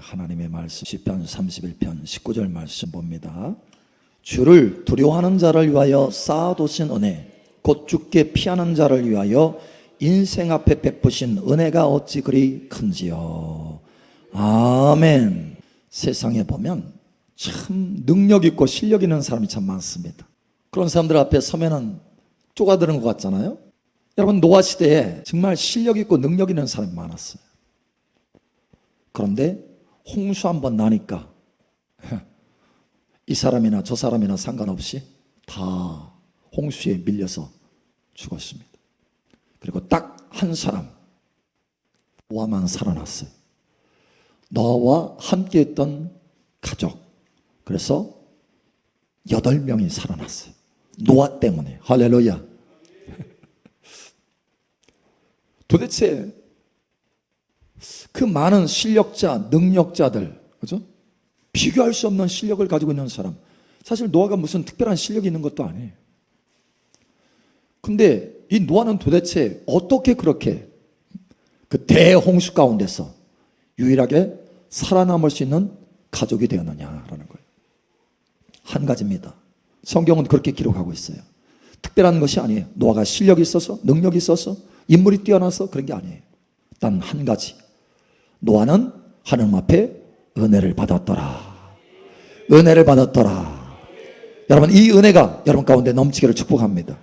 하나님의 말씀 시편 31편 19절 말씀 봅니다. 주를 두려워하는 자를 위하여 쌓아두신 은혜 곧 주께 피하는 자를 위하여 인생 앞에 베푸신 은혜가 어찌 그리 큰지요. 아멘. 세상에 보면 참 능력 있고 실력 있는 사람이 참 많습니다. 그런 사람들 앞에 서면은 쪼가드는 것 같잖아요. 여러분, 노아 시대에 정말 실력 있고 능력 있는 사람이 많았어요. 그런데 홍수 한번 나니까 이 사람이나 저 사람이나 상관없이 다 홍수에 밀려서 죽었습니다. 그리고 딱 한 사람, 노아만 살아났어요. 노아와 함께했던 가족, 그래서 8명이 살아났어요. 노아 때문에. 할렐루야. 도대체 그 많은 실력자, 능력자들, 그죠? 비교할 수 없는 실력을 가지고 있는 사람, 사실 노아가 무슨 특별한 실력이 있는 것도 아니에요. 근데 이 노아는 도대체 어떻게 그렇게 그 대홍수 가운데서 유일하게 살아남을 수 있는 가족이 되었느냐라는 거예요. 한 가지입니다. 성경은 그렇게 기록하고 있어요. 특별한 것이 아니에요. 노아가 실력이 있어서, 능력이 있어서, 인물이 뛰어나서 그런 게 아니에요. 단 한 가지. 노아는 하나님 앞에 은혜를 받았더라. 은혜를 받았더라. 여러분, 이 은혜가 여러분 가운데 넘치기를 축복합니다.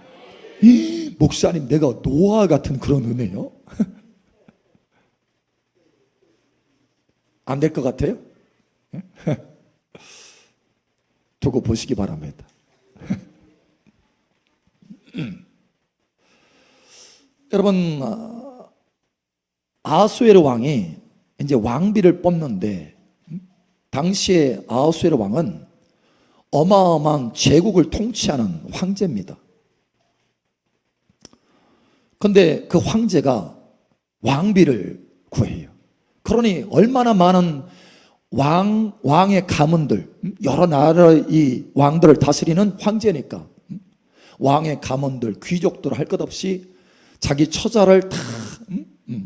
목사님, 내가 노아 같은 그런 은혜요? 안 될 것 같아요? 두고 보시기 바랍니다. 여러분, 아하수에르 왕이 이제 왕비를 뽑는데, 당시에 아하수에르 왕은 어마어마한 제국을 통치하는 황제입니다. 그런데 그 황제가 왕비를 구해요. 그러니 얼마나 많은 왕의 가문들, 여러 나라의 이 왕들을 다스리는 황제니까 왕의 가문들, 귀족들 할 것 없이 자기 처자를 다,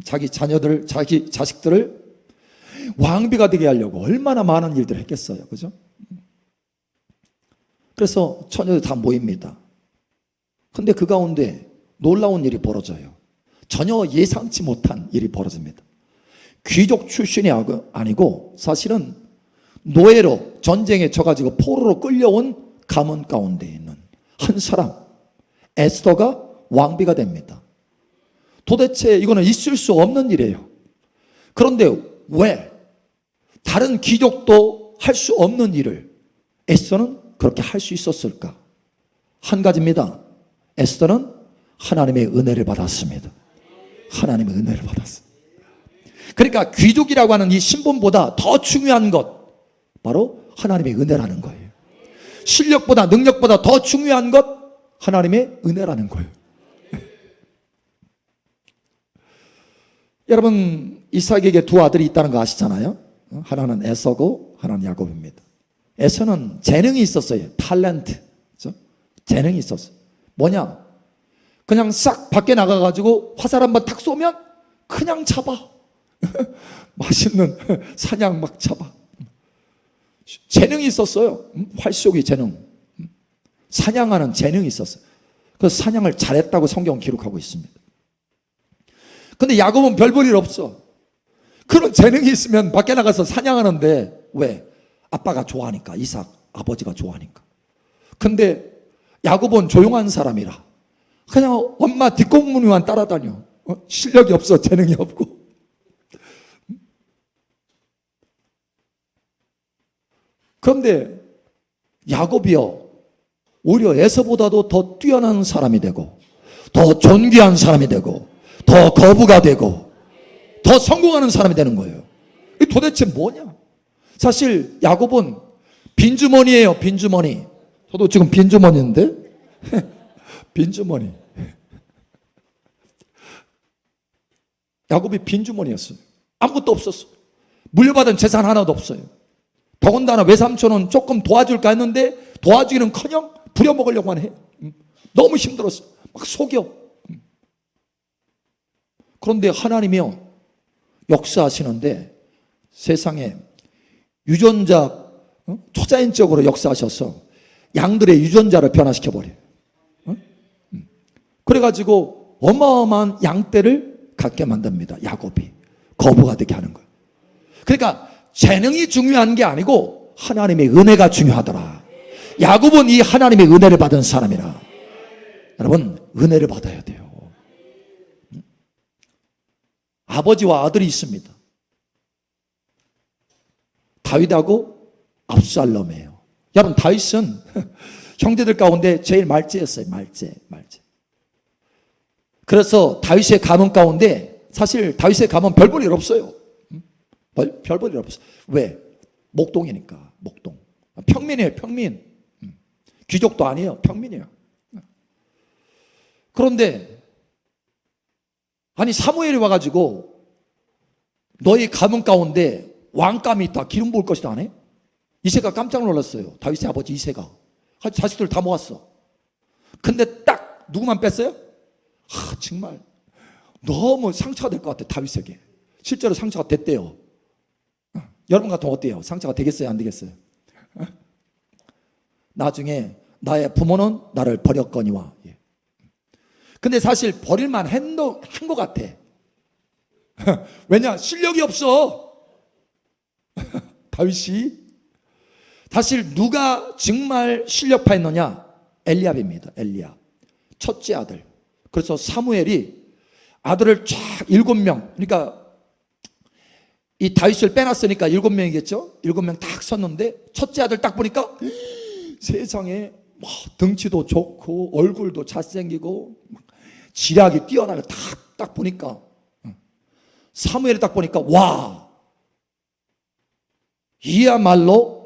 자기 자녀들, 자기 자식들을 왕비가 되게 하려고 얼마나 많은 일들을 했겠어요. 그죠? 그래서 처녀들 다 모입니다. 근데 그 가운데 놀라운 일이 벌어져요. 전혀 예상치 못한 일이 벌어집니다. 귀족 출신이 아니고 사실은 노예로 전쟁에 져가지고 포로로 끌려온 가문 가운데 있는 한 사람, 에스더가 왕비가 됩니다. 도대체 이거는 있을 수 없는 일이에요. 그런데 왜 다른 귀족도 할 수 없는 일을 에스더는 그렇게 할 수 있었을까? 한 가지입니다. 에스더는 하나님의 은혜를 받았습니다. 하나님의 은혜를 받았어요. 그러니까 귀족이라고 하는 이 신분보다 더 중요한 것, 바로 하나님의 은혜라는 거예요. 실력보다, 능력보다 더 중요한 것, 하나님의 은혜라는 거예요. 여러분, 이삭에게 두 아들이 있다는 거 아시잖아요. 하나는 에서고 하나는 야곱입니다. 에서는 재능이 있었어요. 탤런트, 그렇죠? 재능이 있었어요. 뭐냐? 그냥 싹 밖에 나가가지고 화살 한번 탁 쏘면 그냥 잡아. 맛있는 사냥 막 잡아. 재능이 있었어요. 활쏘기 재능, 사냥하는 재능이 있었어요. 그래서 사냥을 잘했다고 성경은 기록하고 있습니다. 근데 야곱은 별 볼 일 없어. 그런 재능이 있으면 밖에 나가서 사냥하는데, 왜? 아빠가 좋아하니까, 이삭 아버지가 좋아하니까. 근데 야곱은 조용한 사람이라 그냥 엄마 뒷공무니만 따라다녀. 실력이 없어, 재능이 없고. 그런데 야곱이요, 오히려 에서보다도 더 뛰어난 사람이 되고, 더 존귀한 사람이 되고, 더 거부가 되고, 더 성공하는 사람이 되는 거예요. 이게 도대체 뭐냐? 사실 야곱은 빈주머니예요. 빈주머니. 저도 지금 빈주머니인데 빈주머니. 야곱이 빈주머니였어요. 아무것도 없었어요. 물려받은 재산 하나도 없어요. 더군다나 외삼촌은 조금 도와줄까 했는데 도와주기는커녕 부려먹으려고만 해. 너무 힘들었어. 막 속여. 그런데 하나님이요, 역사하시는데 세상에 유전자 초자연적으로 역사하셔서 양들의 유전자를 변화시켜버려요. 그래가지고 어마어마한 양떼를 갖게 만듭니다. 야곱이 거부가 되게 하는 거예요. 그러니까 재능이 중요한 게 아니고 하나님의 은혜가 중요하더라. 야곱은 이 하나님의 은혜를 받은 사람이라. 여러분, 은혜를 받아야 돼요. 아버지와 아들이 있습니다. 다윗하고 압살롬이에요. 여러분, 다윗은 형제들 가운데 제일 말째였어요. 말째. 그래서 다윗의 가문 가운데 사실 다윗의 가문 별 볼 일 없어요. 별 볼 일 없어요. 왜? 목동이니까. 목동. 평민이에요. 평민. 귀족도 아니에요. 평민이에요. 그런데 아니 사무엘이 와가지고 너희 가문 가운데 왕감이 있다. 기름 부을 것이다. 안 해? 이새가 깜짝 놀랐어요. 다윗의 아버지 이새가. 자식들 다 모았어. 근데 딱 누구만 뺐어요? 정말 너무 상처가 될 것 같아. 다윗에게. 실제로 상처가 됐대요. 여러분 같으면 어때요? 상처가 되겠어요? 안 되겠어요? 나중에 나의 부모는 나를 버렸거니와. 근데 사실 버릴만 한 것 같아. 왜냐? 실력이 없어. 다윗이. 사실 누가 정말 실력파였느냐? 엘리압입니다. 엘리압. 첫째 아들. 그래서 사무엘이 아들을 쫙 7명, 그러니까 이 다윗을 빼놨으니까 7명이겠죠? 7명 딱 섰는데 첫째 아들 딱 보니까 세상에 덩치도 좋고 얼굴도 잘생기고 지략이 뛰어나고 딱 보니까 사무엘이 딱 보니까 와, 이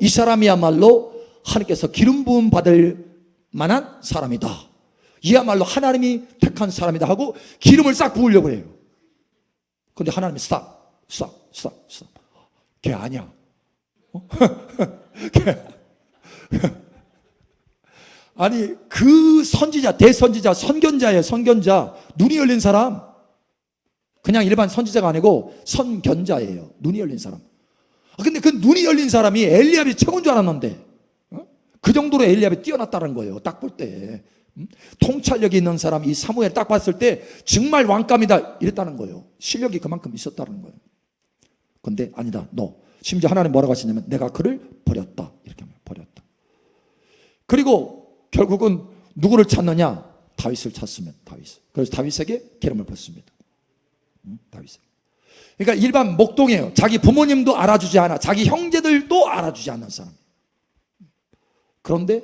사람이야말로 하나님께서 기름 부음 받을 만한 사람이다. 이야말로 하나님이 택한 사람이다 하고 기름을 싹 부으려고 해요. 근데 하나님이 스탑. 걔 아니야. 아니 그 선지자, 대선지자, 선견자예요. 선견자. 눈이 열린 사람. 그냥 일반 선지자가 아니고 선견자예요. 눈이 열린 사람. 근데 그 눈이 열린 사람이 엘리압이 최고인 줄 알았는데 그 정도로 엘리압이 뛰어났다는 거예요. 딱 볼 때. 통찰력이 있는 사람, 이 사무엘 딱 봤을 때 정말 왕감이다 이랬다는 거예요. 실력이 그만큼 있었다는 거예요. 근데 아니다. 너. 심지어 하나님 뭐라고 하시냐면 내가 그를 버렸다. 이렇게 하면 버렸다. 그리고 결국은 누구를 찾느냐? 다윗을 찾으면 다윗. 그래서 다윗에게 기름을 붓습니다. 다윗. 그러니까 일반 목동이에요. 자기 부모님도 알아주지 않아. 자기 형제들도 알아주지 않는 사람. 그런데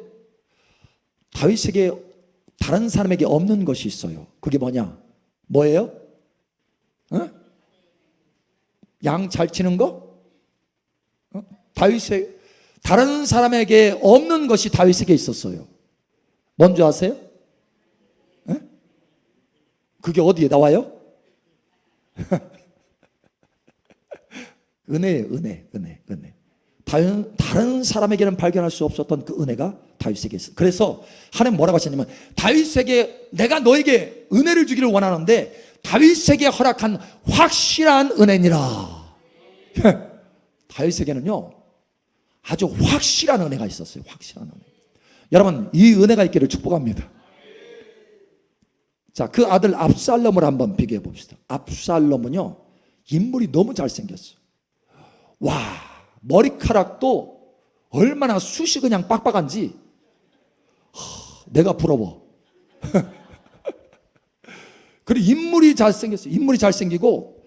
다윗에게 다른 사람에게 없는 것이 있어요. 그게 뭐냐? 뭐예요? 양 잘 치는 거? 다윗에 다른 사람에게 없는 것이 다윗에게 있었어요. 뭔지 아세요? 그게 어디에 나와요? 은혜예요. 은혜. 다른 사람에게는 발견할 수 없었던 그 은혜가 다윗에게 있어요. 그래서 하나님 뭐라고 하셨냐면 다윗에게 내가 너에게 은혜를 주기를 원하는데 다윗에게 허락한 확실한 은혜니라. 다윗에게는요 아주 확실한 은혜가 있었어요. 확실한 은혜. 여러분 이 은혜가 있기를 축복합니다. 자, 그 아들 압살롬을 한번 비교해 봅시다. 압살롬은요 인물이 너무 잘생겼어요. 와, 머리카락도 얼마나 숱이 그냥 빡빡한지 내가 부러워. 그리고 인물이 잘생겼어요. 인물이 잘생기고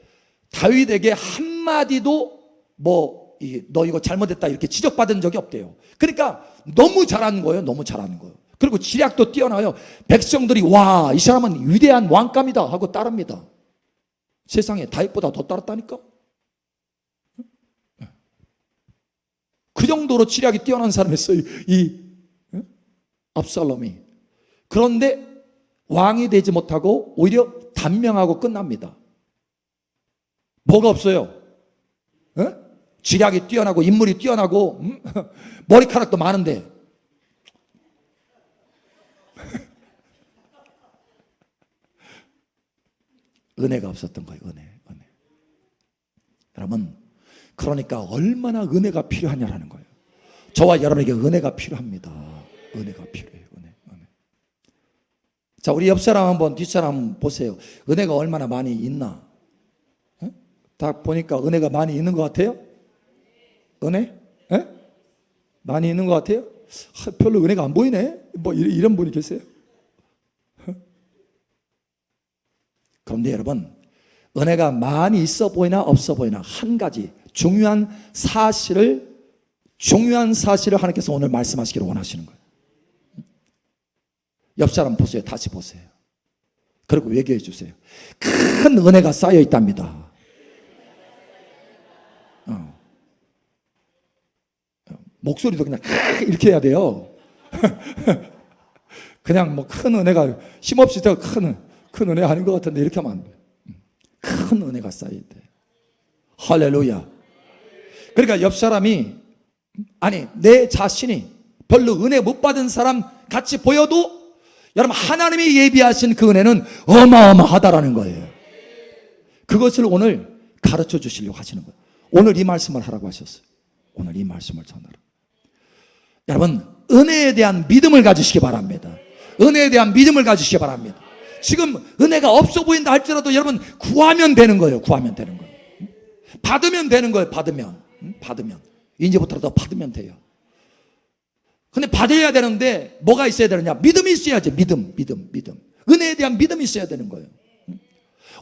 다윗에게 한마디도 너 이거 잘못했다 이렇게 지적받은 적이 없대요. 그러니까 너무 잘하는 거예요. 너무 잘하는 거예요. 그리고 지략도 뛰어나요. 백성들이 와, 이 사람은 위대한 왕감이다 하고 따릅니다. 세상에 다윗보다 더 따랐다니까. 그 정도로 지략이 뛰어난 사람이었어요. 이 압살롬이. 그런데 왕이 되지 못하고 오히려 단명하고 끝납니다. 뭐가 없어요? 지략이 뛰어나고 인물이 뛰어나고 머리카락도 많은데 은혜가 없었던 거예요. 은혜. 여러분 그러니까 얼마나 은혜가 필요하냐라는 거예요. 저와 여러분에게 은혜가 필요합니다. 은혜가 필요해요. 은혜. 자, 우리 옆 사람 한번, 뒷사람 한번 보세요. 은혜가 얼마나 많이 있나? 다 보니까 은혜가 많이 있는 것 같아요? 은혜? 많이 있는 것 같아요? 별로 은혜가 안 보이네? 뭐 이런 분이 계세요? 그런데 여러분, 은혜가 많이 있어 보이나 없어 보이나 한 가지 중요한 사실을 하나님께서 오늘 말씀하시기를 원하시는 거예요. 옆 사람 보세요. 다시 보세요. 그리고 얘기해 주세요. 큰 은혜가 쌓여 있답니다. 목소리도 그냥 이렇게 해야 돼요. 그냥 뭐 큰 은혜가 힘없이 더 큰 은혜 아닌 것 같은데 이렇게 하면 안 돼. 큰 은혜가 쌓여 있대. 할렐루야. 그러니까 옆 사람이, 아니 내 자신이 별로 은혜 못 받은 사람 같이 보여도 여러분, 하나님이 예비하신 그 은혜는 어마어마하다라는 거예요. 그것을 오늘 가르쳐 주시려고 하시는 거예요. 오늘 이 말씀을 하라고 하셨어요. 오늘 이 말씀을 전하라. 여러분, 은혜에 대한 믿음을 가지시기 바랍니다. 은혜에 대한 믿음을 가지시기 바랍니다. 지금 은혜가 없어 보인다 할지라도 여러분, 구하면 되는 거예요. 구하면 되는 거예요. 받으면 되는 거예요. 받으면 이제부터라도 받으면 돼요. 근데 받아야 되는데 뭐가 있어야 되느냐? 믿음이 있어야지. 믿음. 은혜에 대한 믿음이 있어야 되는 거예요.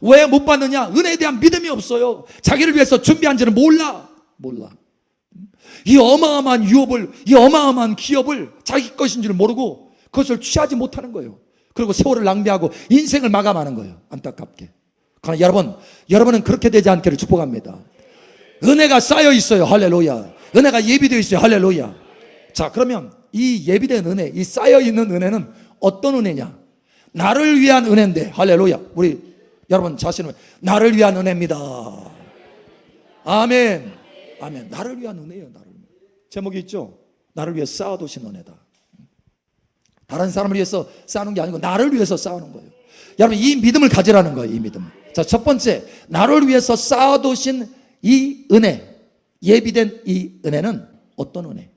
왜 못 받느냐? 은혜에 대한 믿음이 없어요. 자기를 위해서 준비한지는 몰라. 이 어마어마한 유업을, 이 어마어마한 기업을 자기 것인 줄 모르고 그것을 취하지 못하는 거예요. 그리고 세월을 낭비하고 인생을 마감하는 거예요. 안타깝게. 그러나 여러분은 그렇게 되지 않기를 축복합니다. 은혜가 쌓여 있어요. 할렐루야. 은혜가 예비되어 있어요. 할렐루야. 자, 그러면 이 예비된 은혜, 이 쌓여 있는 은혜는 어떤 은혜냐? 나를 위한 은혜인데, 할렐루야. 우리 여러분 자신은 나를 위한 은혜입니다. 아멘. 나를 위한 은혜예요. 제목이 있죠? 나를 위해 쌓아두신 은혜다. 다른 사람을 위해서 쌓는 게 아니고 나를 위해서 쌓는 거예요. 여러분, 이 믿음을 가지라는 거예요. 이 믿음. 자, 첫 번째, 나를 위해서 쌓아두신 이 은혜, 예비된 이 은혜는 어떤 은혜?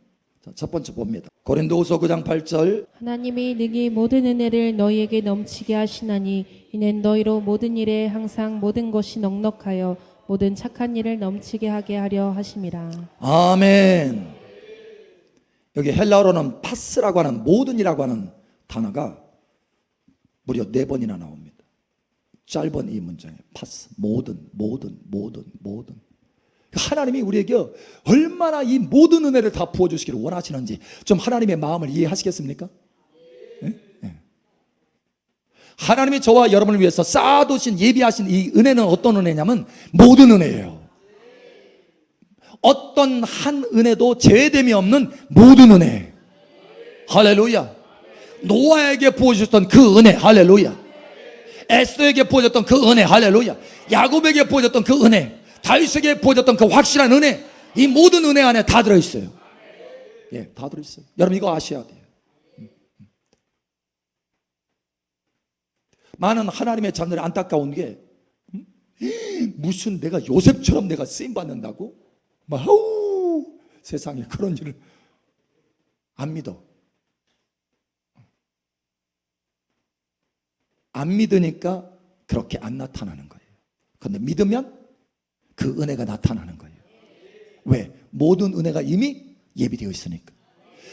자, 첫 번째 봅니다. 고린도후서 9장 8절. 하나님이 능히 모든 은혜를 너희에게 넘치게 하시나니 이는 너희로 모든 일에 항상 모든 것이 넉넉하여 모든 착한 일을 넘치게 하게 하려 하심이라. 아멘. 여기 헬라어로는 파스라고 하는, 모든이라고 하는 단어가 무려 4번이나 나옵니다. 짧은 이 문장에 파스, 모든. 하나님이 우리에게 얼마나 이 모든 은혜를 다 부어주시기를 원하시는지 좀 하나님의 마음을 이해하시겠습니까? 네? 하나님이 저와 여러분을 위해서 쌓아두신, 예비하신 이 은혜는 어떤 은혜냐면 모든 은혜예요. 어떤 한 은혜도 제외됨이 없는 모든 은혜. 할렐루야. 노아에게 부어주셨던 그 은혜. 할렐루야. 에스더에게 부어줬던 그 은혜. 할렐루야. 야곱에게 부어줬던 그 은혜. 다윗에게 부어줬던 그 확실한 은혜. 이 모든 은혜 안에 다 들어있어요. 예, 다 들어있어요. 여러분 이거 아셔야 돼요. 많은 하나님의 자녀들이 안타까운 게 무슨 내가 요셉처럼 내가 쓰임받는다고? 세상에 그런 일을 안 믿어. 안 믿으니까 그렇게 안 나타나는 거예요. 그런데 믿으면 그 은혜가 나타나는 거예요. 왜? 모든 은혜가 이미 예비되어 있으니까.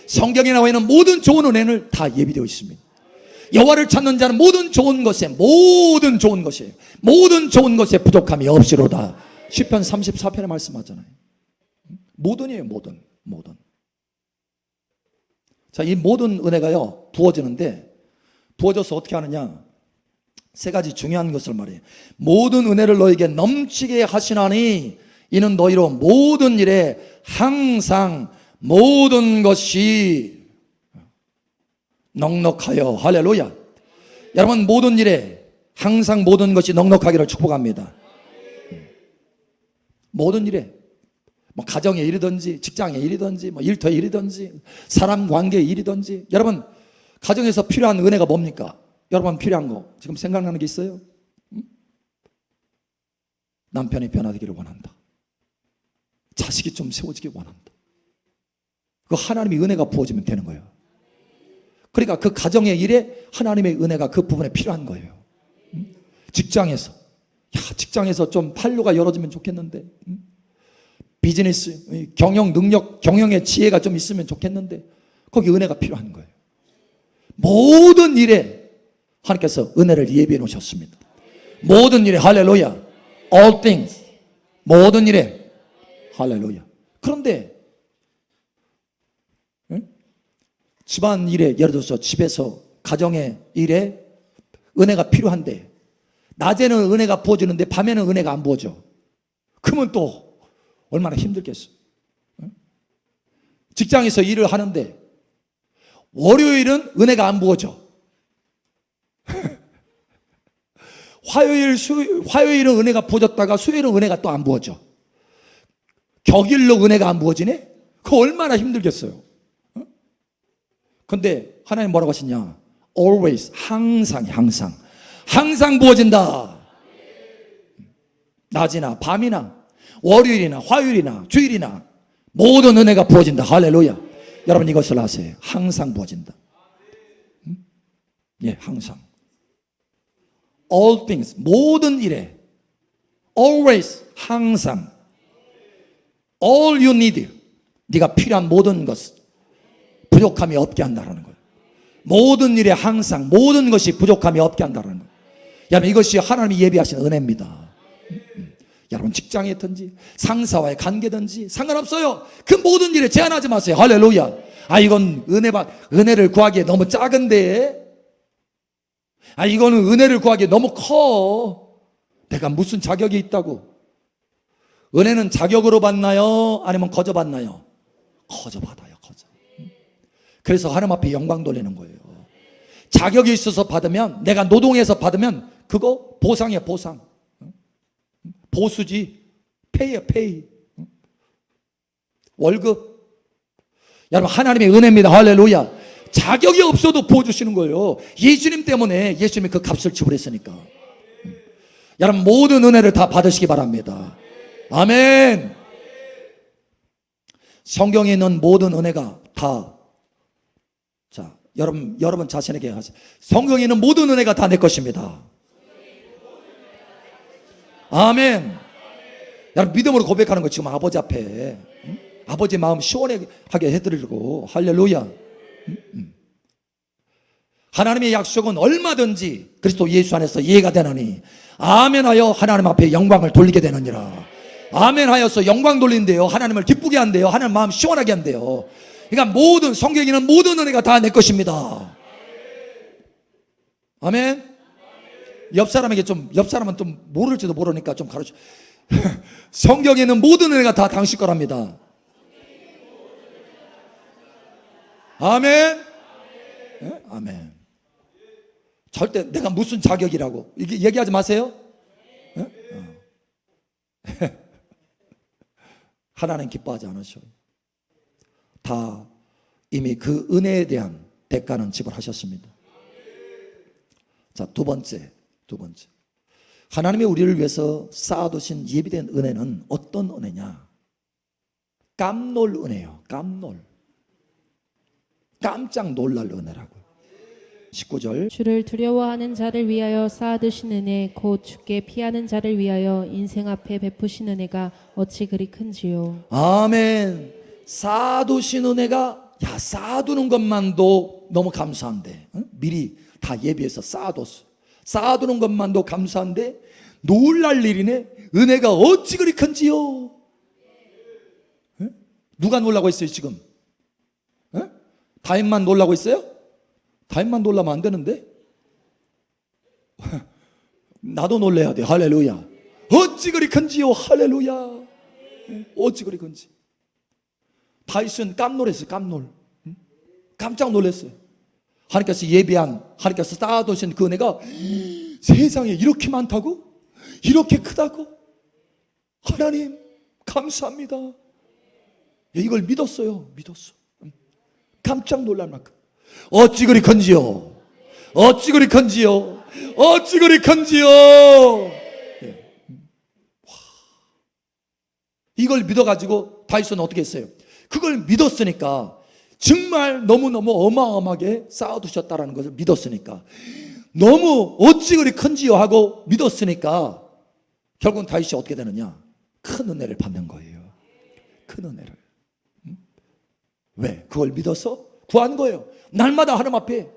성경에 나와 있는 모든 좋은 은혜는 다 예비되어 있습니다. 여호와를 찾는 자는 모든 좋은 것에 부족함이 없이로다. 시편 34편에 말씀하잖아요. 모든이에요. 모든. 자, 이 모든 은혜가요 부어지는데, 부어져서 어떻게 하느냐? 3가지 중요한 것을 말해요. 모든 은혜를 너에게 넘치게 하시나니 이는 너희로 모든 일에 항상 모든 것이 넉넉하여. 할렐루야. 여러분, 모든 일에 항상 모든 것이 넉넉하기를 축복합니다. 모든 일에, 뭐 가정의 일이든지 직장의 일이든지 뭐 일터의 일이든지 사람 관계의 일이든지. 여러분, 가정에서 필요한 은혜가 뭡니까? 여러분 필요한 거 지금 생각나는 게 있어요? 남편이 변화되기를 원한다. 자식이 좀 세워지기 원한다. 그 하나님의 은혜가 부어지면 되는 거예요. 그러니까 그 가정의 일에 하나님의 은혜가 그 부분에 필요한 거예요. 직장에서, 직장에서 좀 판로가 열어지면 좋겠는데, 비즈니스, 경영 능력, 경영의 지혜가 좀 있으면 좋겠는데, 거기 은혜가 필요한 거예요. 모든 일에 하나님께서 은혜를 예비해 놓으셨습니다. 모든 일에 할렐루야. All things. 모든 일에 할렐루야. 그런데 집안 일에, 예를 들어서 집에서 가정의 일에 은혜가 필요한데 낮에는 은혜가 부어지는데 밤에는 은혜가 안 부어져. 그러면 또 얼마나 힘들겠어. 직장에서 일을 하는데 월요일은 은혜가 안 부어져. 화요일은 은혜가 부어졌다가 수요일은 은혜가 또 안 부어져. 격일로 은혜가 안 부어지네? 그거 얼마나 힘들겠어요. 근데 하나님 뭐라고 하시냐? Always, 항상 부어진다. 낮이나 밤이나 월요일이나 화요일이나 주일이나 모든 은혜가 부어진다. 할렐루야. 여러분 이것을 아세요. 항상 부어진다. 예, 항상. All things, 모든 일에 always, 항상. All you need, 네가 필요한 모든 것, 부족함이 없게 한다는 거예요. 모든 일에 항상 모든 것이 부족함이 없게 한다는 거예요. 여러분 이것이 하나님이 예비하신 은혜입니다. 여러분 직장에 있든지 상사와의 관계든지 상관없어요. 그 모든 일에 제한하지 마세요. 할렐루야. 이건 은혜를 구하기에 너무 작은데, 이거는 은혜를 구하기에 너무 커. 내가 무슨 자격이 있다고. 은혜는 자격으로 받나요? 아니면 거저 받나요? 거저 받아요. 거저. 그래서 하나님 앞에 영광 돌리는 거예요. 자격이 있어서 받으면, 내가 노동해서 받으면 그거 보상이야. 보상. 보수지. 페이야. 페이. 월급. 여러분 하나님의 은혜입니다. 할렐루야. 자격이 없어도 부어주시는 거예요. 예수님 때문에, 예수님이 그 값을 지불했으니까. 여러분 모든 은혜를 다 받으시기 바랍니다. 아멘. 성경에 있는 모든 은혜가 다, 자, 여러분 자신에게 하세요. 성경에 있는 모든 은혜가 다 내 것입니다. 아멘. 여러분 믿음으로 고백하는 거 지금 아버지 앞에, 아버지 마음 시원하게 해드리고. 할렐루야. 하나님의 약속은 얼마든지 그리스도 예수 안에서 이해가 되느니 아멘하여 하나님 앞에 영광을 돌리게 되느니라. 아멘하여서 영광 돌린대요. 하나님을 기쁘게 한대요. 하나님 마음 시원하게 한대요. 그러니까 모든 성경에는 모든 은혜가 다 내 것입니다. 아멘. 옆 사람은 좀 모를지도 모르니까 좀 가르쳐. 성경에는 모든 은혜가 다 당신 거랍니다. 아멘. 네? 아멘. 절대 내가 무슨 자격이라고 이게 얘기하지 마세요. 네? 하나님 기뻐하지 않으셔요. 다 이미 그 은혜에 대한 대가는 지불하셨습니다. 자, 두 번째. 하나님이 우리를 위해서 쌓아두신 예비된 은혜는 어떤 은혜냐? 깜놀 은혜요. 깜짝 놀랄 은혜라고요. 19절. 주를 두려워하는 자를 위하여 쌓아두신 은혜, 곧 주께 피하는 자를 위하여 인생 앞에 베푸신 은혜가 어찌 그리 큰지요. 아멘. 쌓아두신 은혜가, 쌓아두는 것만도 너무 감사한데, 미리 다 예비해서 쌓아뒀어. 쌓아두는 것만도 감사한데 놀랄 일이네. 은혜가 어찌 그리 큰지요. 누가 놀라고 있어요 지금? 다윗만 놀라고 있어요? 다윗만 놀라면 안 되는데? 나도 놀래야 돼. 할렐루야. 어찌 그리 큰지요. 할렐루야. 어찌 그리 큰지. 다윗은 깜놀했어요. 깜짝 놀랐어요. 하나님께서 예비한, 하나님께서 쌓아두신 그 은혜가 세상에 이렇게 많다고? 이렇게 크다고? 하나님 감사합니다. 이걸 믿었어요. 깜짝 놀랄 만큼. 어찌 그리 큰지요. 어찌 그리 큰지요. 어찌 그리 큰지요. 이걸 믿어가지고 다윗은 어떻게 했어요? 그걸 믿었으니까 정말 너무너무 어마어마하게 쌓아두셨다라는 것을 믿었으니까 너무 어찌 그리 큰지요 하고 믿었으니까 결국은 다윗이 어떻게 되느냐? 큰 은혜를 받는 거예요. 큰 은혜를. 왜? 그걸 믿어서 구한 거예요. 날마다 하나님 앞에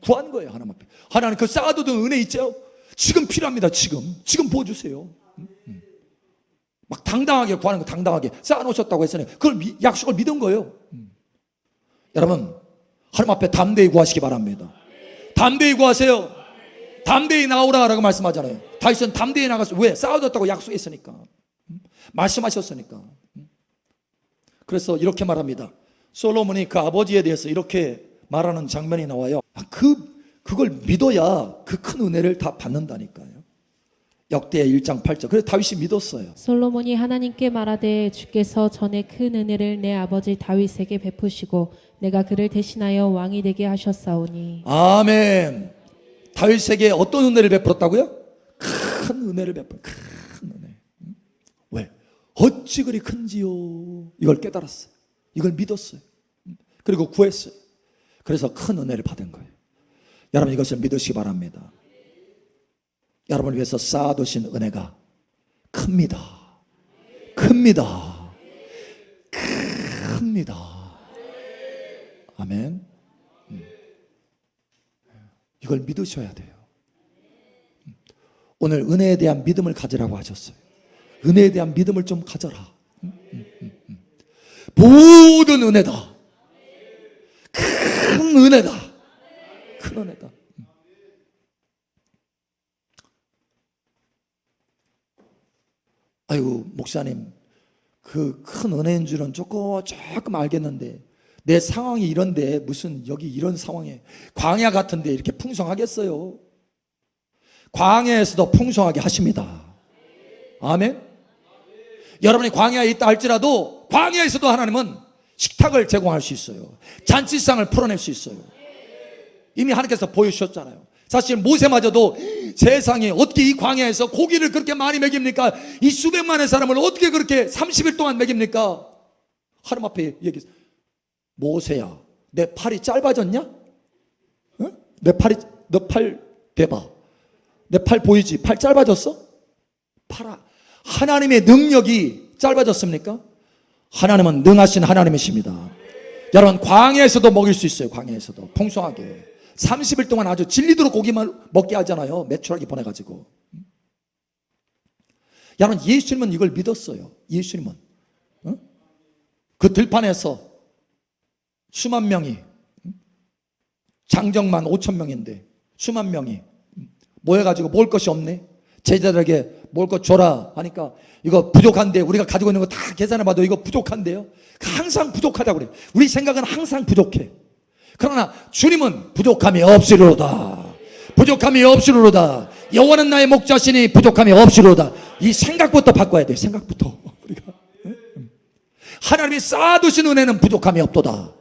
구한 거예요. 하나님 앞에. 하나님 그 쌓아두던 은혜 있죠? 지금 필요합니다. 지금 부어주세요. 막 당당하게 구하는 거, 당당하게 쌓아놓으셨다고 했으니 그걸 약속을 믿은 거예요. 여러분 하나님 앞에 담대히 구하시기 바랍니다. 담대히 구하세요. 담대히 나오라 라고 말씀하잖아요. 다윗은 담대히 나갔어요. 왜? 쌓아뒀다고 약속했으니까, 말씀하셨으니까. 그래서 이렇게 말합니다. 솔로몬이 그 아버지에 대해서 이렇게 말하는 장면이 나와요. 그걸 믿어야 그 큰 은혜를 다 받는다니까요. 역대 1장 8절. 그래서 다윗이 믿었어요. 솔로몬이 하나님께 말하되 주께서 전에 큰 은혜를 내 아버지 다윗에게 베푸시고 내가 그를 대신하여 왕이 되게 하셨사오니. 아멘. 다윗에게 어떤 은혜를 베풀었다고요? 큰 은혜를 베풀어. 큰 은혜. 왜? 어찌 그리 큰지요. 이걸 깨달았어요. 이걸 믿었어요. 그리고 구했어요. 그래서 큰 은혜를 받은 거예요. 여러분 이것을 믿으시기 바랍니다. 여러분을 위해서 쌓아두신 은혜가 큽니다. 큽니다. 큽니다. 아멘. 이걸 믿으셔야 돼요. 오늘 은혜에 대한 믿음을 가지라고 하셨어요. 은혜에 대한 믿음을 좀 가져라. 모든 은혜다. 큰 은혜다. 큰 은혜다. 아이고 목사님 그 큰 은혜인 줄은 조금 알겠는데 내 상황이 이런데 무슨 여기 이런 상황에 광야 같은데 이렇게 풍성하겠어요? 광야에서도 풍성하게 하십니다. 아멘. 여러분이 광야에 있다 할지라도 광야에서도 하나님은 식탁을 제공할 수 있어요. 잔치상을 풀어낼 수 있어요. 이미 하나님께서 보여주셨잖아요. 사실 모세마저도 세상에 어떻게 이 광야에서 고기를 그렇게 많이 먹입니까? 이 수백만의 사람을 어떻게 그렇게 30일 동안 먹입니까? 하나님 앞에 얘기했어요. 모세야, 내 팔이 짧아졌냐? 응? 너 팔 대봐. 내 팔 보이지? 팔 짧아졌어? 팔아. 하나님의 능력이 짧아졌습니까? 하나님은 능하신 하나님이십니다. 여러분 광야에서도 먹일 수 있어요. 광야에서도 풍성하게 30일 동안 아주 질리도록 고기만 먹게 하잖아요. 매출하게 보내가지고. 여러분 예수님은 이걸 믿었어요. 예수님은 그 들판에서 수만 명이 장정만 5천 명인데 수만 명이 모여가지고 먹을 것이 없네. 제자들에게 먹을 것 줘라 하니까 이거 부족한데 우리가 가지고 있는 거 다 계산해봐도 이거 부족한데요. 항상 부족하다고 그래요. 우리 생각은 항상 부족해. 그러나 주님은 부족함이 없으리로다. 부족함이 없으리로다. 여호와는 나의 목자시니 부족함이 없으리로다. 이 생각부터 바꿔야 돼요. 생각부터. 우리가 하나님이 쌓아두신 은혜는 부족함이 없도다.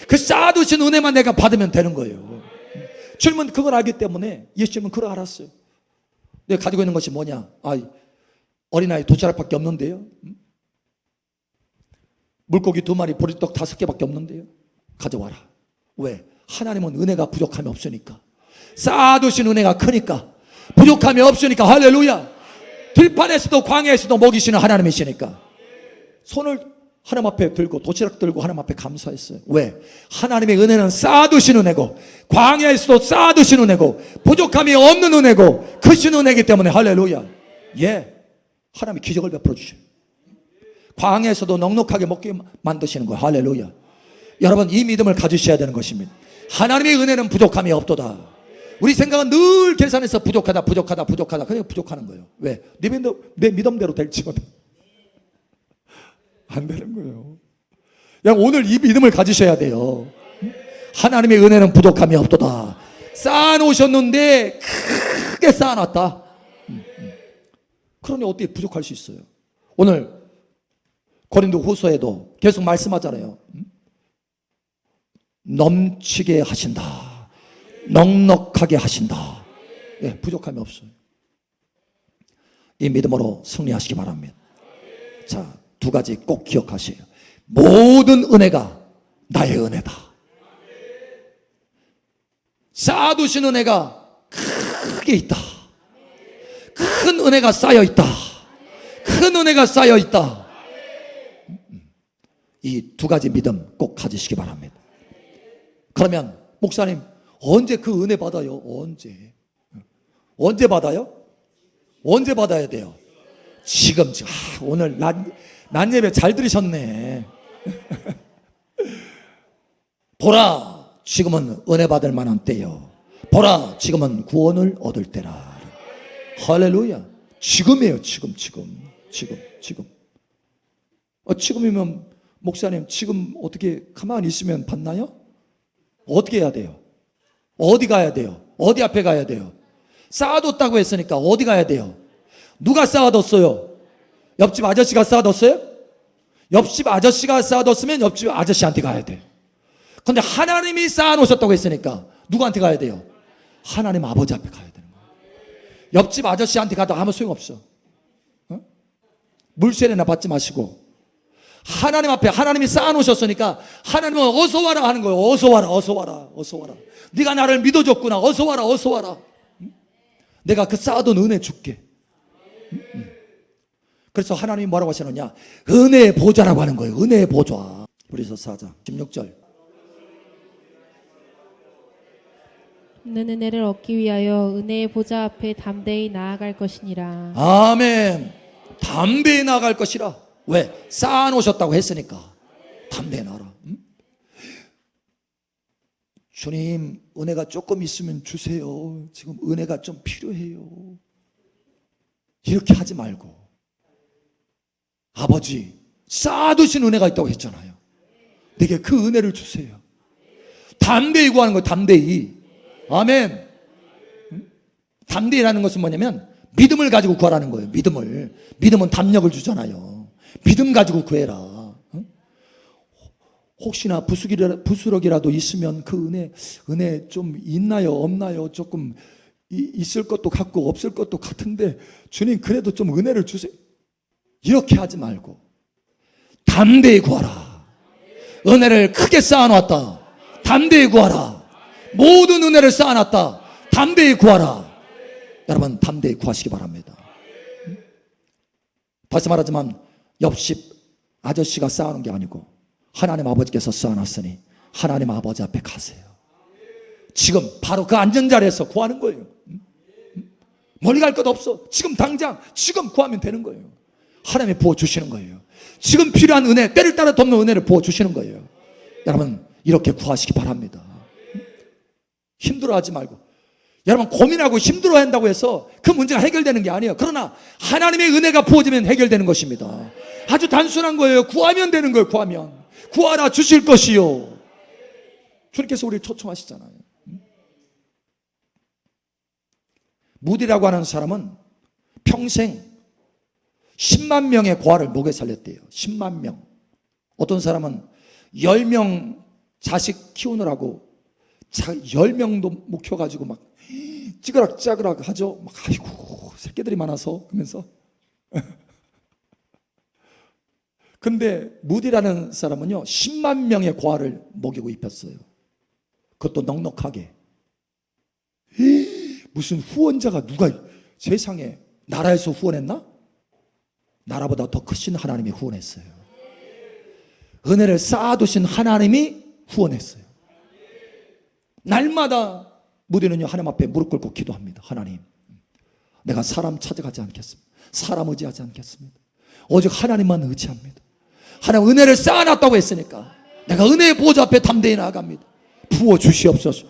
그 쌓아두신 은혜만 내가 받으면 되는 거예요. 주님은 그걸 알기 때문에 예수님은 그걸 알았어요. 내가 가지고 있는 것이 뭐냐? 어린아이 도시락밖에 없는데요. 물고기 2마리, 보리떡 5개밖에 없는데요. 가져와라. 왜? 하나님은 은혜가 부족함이 없으니까. 쌓아두신 은혜가 크니까. 부족함이 없으니까. 할렐루야. 들판에서도 광야에서도 먹이시는 하나님이시니까. 손을 하나님 앞에 들고 도시락 들고 하나님 앞에 감사했어요. 왜? 하나님의 은혜는 쌓아두신 은혜고 광야에서도 쌓아두신 은혜고 부족함이 없는 은혜고 크신 은혜이기 때문에 할렐루야. 예, 하나님이 기적을 베풀어 주셔요. 광야에서도 넉넉하게 먹게 만드시는 거예요. 할렐루야. 여러분 이 믿음을 가지셔야 되는 것입니다. 하나님의 은혜는 부족함이 없도다. 우리 생각은 늘 계산해서 부족하다 그냥 부족하는 거예요. 왜? 내 믿음대로 될지어다 안 되는 거예요. 오늘 이 믿음을 가지셔야 돼요. 하나님의 은혜는 부족함이 없도다. 쌓아놓으셨는데 크게 쌓아놨다. 그러니 어떻게 부족할 수 있어요? 오늘 고린도 후서에도 계속 말씀하잖아요. 넘치게 하신다. 넉넉하게 하신다. 예, 부족함이 없어요. 이 믿음으로 승리하시기 바랍니다. 자, 두 가지 꼭 기억하세요. 모든 은혜가 나의 은혜다. 쌓아두신 은혜가 크게 있다. 큰 은혜가 쌓여 있다. 큰 은혜가 쌓여 있다. 이 두 가지 믿음 꼭 가지시기 바랍니다. 그러면 목사님, 언제 그 은혜 받아요? 언제 받아요? 언제 받아야 돼요? 지금. 오늘 낮 예배 잘 들으셨네. 보라, 지금은 은혜 받을 만한 때요. 보라, 지금은 구원을 얻을 때라. 할렐루야. 지금이에요. 지금. 지금이면 목사님, 지금 어떻게 가만히 있으면 받나요? 어떻게 해야 돼요? 어디 가야 돼요? 어디 앞에 가야 돼요? 쌓아뒀다고 했으니까 어디 가야 돼요? 누가 쌓아뒀어요? 옆집 아저씨가 쌓아뒀어요? 옆집 아저씨가 쌓아뒀으면 옆집 아저씨한테 가야 돼. 근데 하나님이 쌓아놓으셨다고 했으니까 누구한테 가야 돼요? 하나님 아버지 앞에 가야 되는 거예요. 옆집 아저씨한테 가도 아무 소용없어. 물세례나 받지 마시고 하나님 앞에, 하나님이 쌓아놓으셨으니까 하나님은 어서 와라 하는 거예요. 어서 와라. 네가 나를 믿어줬구나. 어서 와라. 내가 그 쌓아둔 은혜 줄게. 그래서 하나님이 뭐라고 하시느냐, 은혜의 보좌라고 하는 거예요. 은혜의 보좌. 우리서 4장 16절. 있는 은혜를 얻기 위하여 은혜의 보좌 앞에 담대히 나아갈 것이니라. 아멘. 담대히 나아갈 것이라. 왜? 쌓아놓으셨다고 했으니까 담대히 나아라. 주님, 은혜가 조금 있으면 주세요. 지금 은혜가 좀 필요해요. 이렇게 하지 말고, 아버지, 쌓아두신 은혜가 있다고 했잖아요. 내게 그 은혜를 주세요. 담대히 구하는 거예요. 담대히. 아멘. 담대히라는 것은 뭐냐면 믿음을 가지고 구하라는 거예요. 믿음은 담력을 주잖아요. 믿음 가지고 구해라. 혹시나 부스럭이라도 있으면 그 은혜 좀 있나요? 없나요? 조금 있을 것도 같고 없을 것도 같은데 주님, 그래도 좀 은혜를 주세요. 이렇게 하지 말고 담대히 구하라. 은혜를 크게 쌓아놨다. 담대히 구하라. 모든 은혜를 쌓아놨다. 담대히 구하라. 여러분, 담대히 구하시기 바랍니다. 다시 말하지만 옆집 아저씨가 쌓아놓은 게 아니고 하나님 아버지께서 쌓아놨으니 하나님 아버지 앞에 가세요. 지금 바로 그 앉은 자리에서 구하는 거예요. 멀리 갈 것 없어. 지금 당장 지금 구하면 되는 거예요. 하나님이 부어주시는 거예요. 지금 필요한 은혜, 때를 따라 덮는 은혜를 부어주시는 거예요. 여러분, 이렇게 구하시기 바랍니다. 힘들어하지 말고. 여러분, 고민하고 힘들어한다고 해서 그 문제가 해결되는 게 아니에요. 그러나 하나님의 은혜가 부어지면 해결되는 것입니다. 아주 단순한 거예요. 구하면 되는 거예요. 구하라, 주실 것이요. 주님께서 우리를 초청하시잖아요. 무디라고 하는 사람은 평생 10만 명의 고아를 목에 살렸대요. 10만 명. 어떤 사람은 10명 자식 키우느라고 10명도 못 키워가지고 막 찌그락짜그락 하죠. 막 아이고 새끼들이 많아서 그러면서. 근데 무디라는 사람은요 10만 명의 고아를 먹이고 입혔어요. 그것도 넉넉하게. 무슨 후원자가 누가 세상에 나라에서 후원했나? 나라보다 더 크신 하나님이 후원했어요. 은혜를 쌓아두신 하나님이 후원했어요. 날마다 무디는요 하나님 앞에 무릎 꿇고 기도합니다. 하나님, 내가 사람 찾아가지 않겠습니다. 사람 의지하지 않겠습니다. 오직 하나님만 의지합니다. 하나님 은혜를 쌓아놨다고 했으니까 내가 은혜의 보좌 앞에 담대히 나아갑니다. 부어주시옵소서.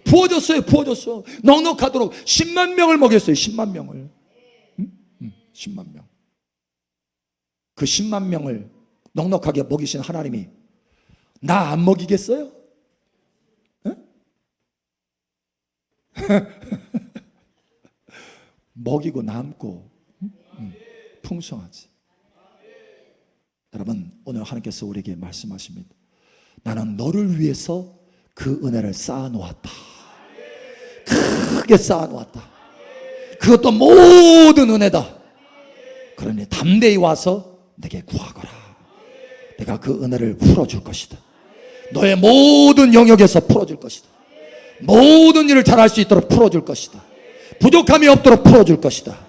부어줬어요. 넉넉하도록 10만 명을 먹였어요. 10만 명을. 10만 명. 그 10만 명을 넉넉하게 먹이신 하나님이 나 안 먹이겠어요? 먹이고 남고 풍성하지. 여러분, 오늘 하나님께서 우리에게 말씀하십니다. 나는 너를 위해서 그 은혜를 쌓아놓았다. 크게 쌓아놓았다. 그것도 모든 은혜다. 그러니 담대히 와서 내게 구하거라. 내가 그 은혜를 풀어줄 것이다. 너의 모든 영역에서 풀어줄 것이다. 모든 일을 잘할 수 있도록 풀어줄 것이다. 부족함이 없도록 풀어줄 것이다.